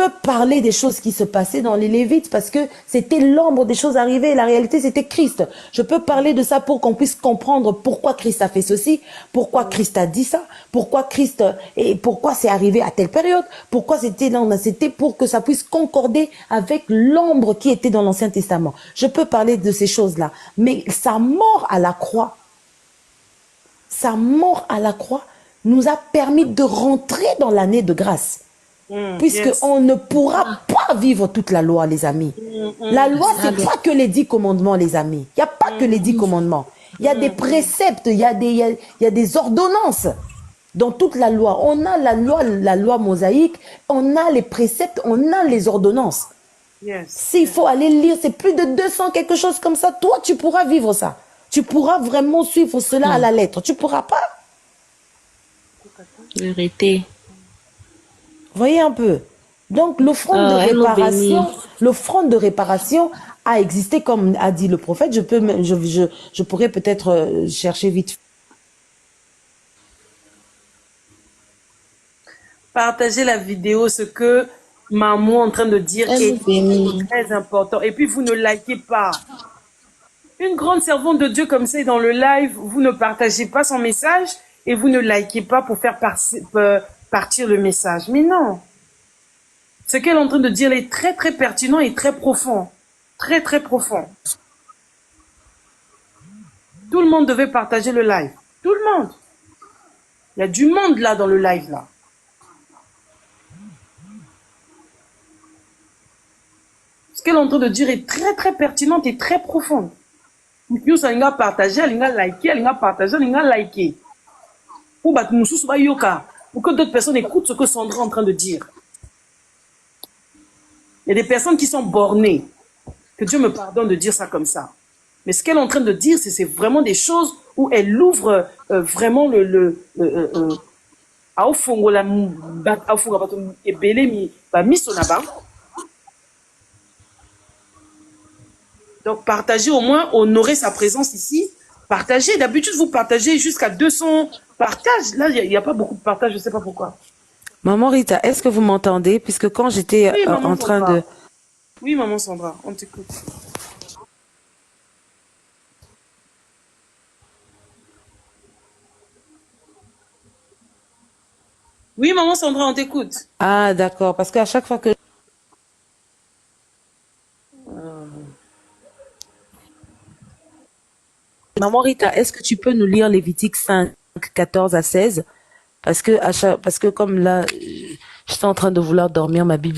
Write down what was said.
peux parler des choses qui se passaient dans les Lévites parce que c'était l'ombre des choses arrivées. La réalité, c'était Christ. Je peux parler de ça pour qu'on puisse comprendre pourquoi Christ a fait ceci, pourquoi Christ a dit ça, pourquoi Christ et pourquoi c'est arrivé à telle période, pourquoi c'était pour que ça puisse concorder avec l'ombre qui était dans l'Ancien Testament. Je peux parler de ces choses-là. Mais sa mort à la croix, nous a permis de rentrer dans l'année de grâce. Puisqu'on ne pourra pas vivre toute la loi, les amis. La loi, c'est pas que les 10 commandements, les amis. Il n'y a pas que les 10 commandements. Il y a des préceptes, il y a des ordonnances. Dans toute la loi, on a la loi mosaïque, on a les préceptes, on a les ordonnances. S'il faut aller lire, c'est plus de 200 quelque chose comme ça. Toi, tu pourras vivre ça. Tu pourras vraiment suivre cela à la lettre. Tu pourras pas. Vérité. Voyez un peu. Donc, l'offrande de réparation a existé, comme a dit le prophète. Je pourrais peut-être chercher vite. Partagez la vidéo, ce que maman est en train de dire est très important. Et puis, vous ne likez pas. Une grande servante de Dieu comme ça dans le live, vous ne partagez pas son message et vous ne likez pas pour faire partir le message. Mais non. Ce qu'elle est en train de dire est très, très pertinent et très profond. Très, très profond. Tout le monde devait partager le live. Tout le monde. Il y a du monde là dans le live là. Ce qu'elle est en train de dire est très, très pertinente et très profonde. Nous allons partager, nous allons liker, nous allons partager, nous allons liker. Pour que d'autres personnes écoutent ce que Sandra est en train de dire. Il y a des personnes qui sont bornées. Que Dieu me pardonne de dire ça comme ça. Mais ce qu'elle est en train de dire, c'est vraiment des choses où elle ouvre vraiment donc, partagez au moins, honorer sa présence ici. Partagez. D'habitude, vous partagez jusqu'à 200 partages. Là, il n'y a pas beaucoup de partages, je ne sais pas pourquoi. Maman Rita, est-ce que vous m'entendez? Puisque quand j'étais en train de... Oui, maman Sandra, on t'écoute. Oui, maman Sandra, on t'écoute. Ah, d'accord. Parce qu'à chaque fois que... Maman Rita, est-ce que tu peux nous lire Lévitique 5, 14 à 16? Parce que comme là, j'étais en train de vouloir dormir, ma Bible